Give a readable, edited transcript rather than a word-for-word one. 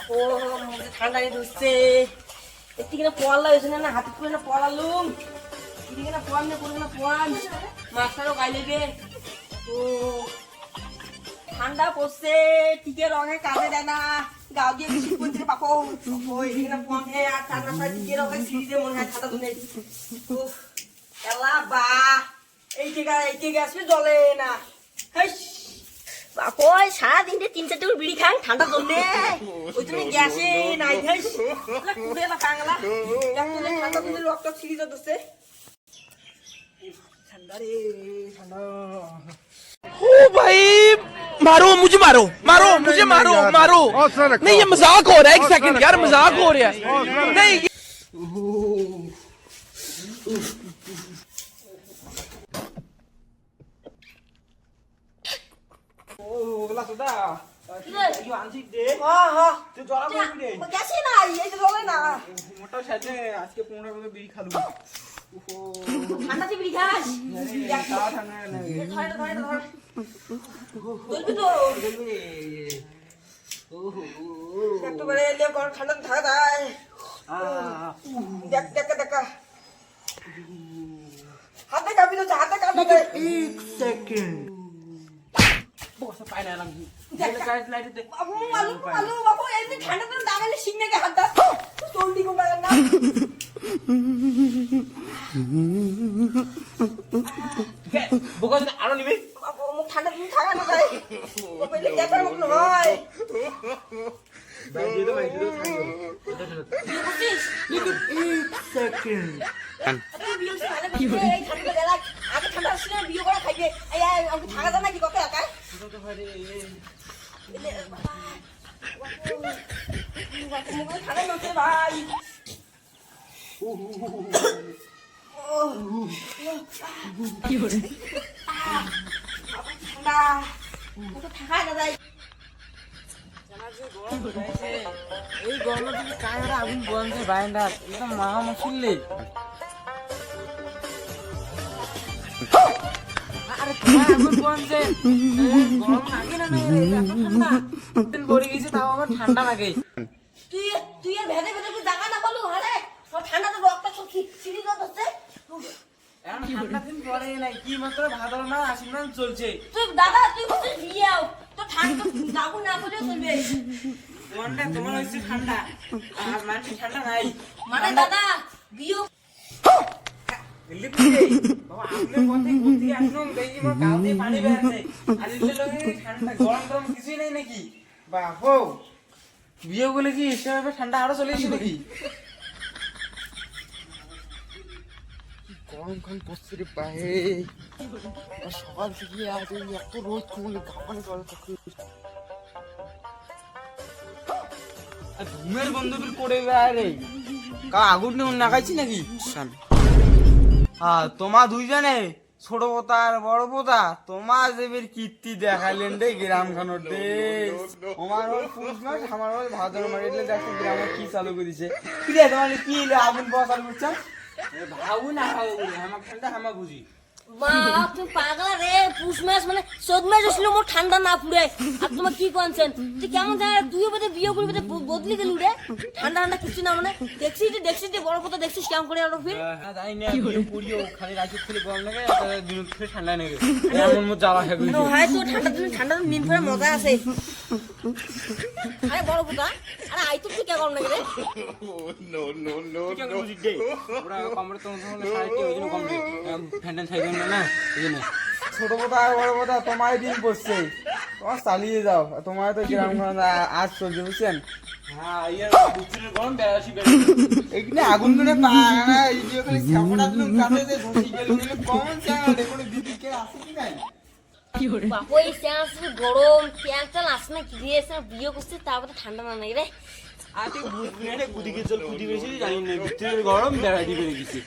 ও ঠান্ডা নিয়ে ধরছে একটি কিনা পোয়াল লাগছে না হাতে করে না পোয়ালালুম এটি কিনা পোয়াল নিয়ে করে না পোয়াল মাছটারও গাই লেগে ও ঠান্ডা পড়ছে টিকে রঙে কাজে দেয় না গাও দিয়ে বেশি করছে বাপো ওই এখানে পথে আর ঠান্ডা সময় টিকে রঙে সিঁড়িতে মনে হয় ছাতা ধুনে এলা বা এই টিকা আসলে জ্বলে না বাপো সারাদিন তিন চারটে বিড়ি খান ঠান্ডা জমলে ওই তুমি গ্যাসে নাই কুড়ে না কাংলা ঠান্ডা দিলে রক্ত সিঁড়িতে ধরছে ठंडा रे ठंडा ओ भाई मारो मुझे मारो मारो मुझे मारो मारो नहीं ये मजाक हो रहा है एक सेकंड यार मजाक हो रहा है नहीं ओ गला सुदा यो आंसी दे हां हां तू जरा कर दे कैसे ना ये तो बोले ना मोटा साथे आज के 15 को बीड़ी खा लूं ओहो ঠান্ডা से बिड़ी खास তা ঠান্ডা লাগে ধর বলবি তো ओहो একটু বলে এলে কোন ঠান্ডা থাকা যায় দেখ হাতে কাঁপি তো হাতে কাঁপি তো एक सेकंड বস পাইনা লাম লাইট লাইট দে মালু বাবু এমনি ঠান্ডা তো দামেলে সিগনে কে হাত দাও চলদি কো বাগান না বগস আরো নিবি বাবু মুখ ঠান্ডা তুমি থাকা না যায় ও পहिले দেখার মত হয় ভাই দিয়ে দে लेकिन एक सेकंड তুই বিয়ে সালে এই ঠান্ডা গেলা আগে ঠান্ডা ছিল বিয়ে করে খাইবে এই আমি থাকা যায় না কি কত একা তো ভাই মুখ ঠান্ডা নতে ভাই কি হরে ঠান্ডা কত থাকা না যায় এই গরমে তুমি কায়রা আগুন বন্ধে বাইন্দা একদম মহা মুশকিল আরে তোমার আগুন বন্ধে গরম লাগে না ঠান্ডা দিন পড়ে গেছে তাও আমার ঠান্ডা লাগে তুই এর ভেদে ভেদে জায়গা না পালু আরে সব ঠান্ডা তো রক্ত সব ছিড়ি যাচ্ছে এখন ঠান্ডা দিন পরে নাই কি মাত্র ভাদর মাস আশ্বিন মাস চলছে তুই দাদা তুই বলছিস বিয়েও তো ঠান্ডা যাবো না বলেও চলবে মনটা তোমার হচ্ছে ঠান্ডা আর মানুষ ঠান্ডা নাই মানে দাদা বিয়ে বাবা আমলে পথে ঘুরতে আসলাম দেখি মোর গাল দিয়ে পানি বেরোচ্ছে আর ইলে লগে ঠান্ডা গরম কিছুই নাই নাকি বাপো বিয়ে বলে কি এসবে ঠান্ডা আরো চলে এসে নাকি গরমকাল পড়ছে রে পায়ে সকাল থেকে আজ এত রোদ কমলে গাপানি চলে থাকে ঘুমের বন্ধুদের করে রে কা আগুন নিয়ে নাগাইছি নাকি তোমা দুইজনে ছোট পোতা আর বড় পোতা তোমার দেবের কীর্তি দেখাইলেন রে গ্রাম খানোর দে আমার ওর পুষ মাস আমার ওর ভাদর মাস এলে দেখো গ্রামে কি চালু করেছে কি রে তোমার কি আগুন পাওয়া চালু করছেন ভাবু না ভাবু আমার ঠান্ডা আমার বুঝি মা তুই পাগলা রে পুষ মাস মানে চোদ্দ মাস আসলে মোর ঠান্ডা না পুড়ে আর তোমার কি কনছেন তুই কেমন জানা তুই বোধ বিয়ে করবি বদলি গেলু রে ঠান্ডা ঠান্ডা কিছু না মানে দেখছিস বড় কথা দেখছিস কেমন করে আরো ফির জানি না বিয়ে করিও খালি রাতে খেলে গরম লাগে আর দিন খেলে ঠান্ডা লাগে এমন মত জ্বালা হয়ে গেছে হয় তো ঠান্ডা নিন ফেরে মজা আছে আরে বড় কথা আরে আই তো তুই কে গরম লাগে রে কেন বুঝি দে ওরা কমরে তো সাইতে ওই জন্য কমরে ফ্যান্ডেল থাকবে না এই জন্য ছোট কথা আর বড় কথা তোমার দিন পড়ছে তোমার চালিয়ে যাও তোমার তো গ্রাম আজ চলছে বুঝছেন হ্যাঁ ইয়ার বুঝছিলেন গরম বেশি এইখানে আগুন ধরে পায় এই যে খালি সাপড়া দিন কাছে যে ধসি গেল কোন চ্যানেল দেখুন দিদি কে আছে কি নাই বাপু এই চ্যান্স গরম চ্যান্স আসে না কি দিয়েছে বিয়ে করছে তারপরে ঠান্ডা না নাই রে আতে বুঝনে গুদিকে চল কুদি বেশি জানি না ভিতরে গরম বেড়া দিবে গেছে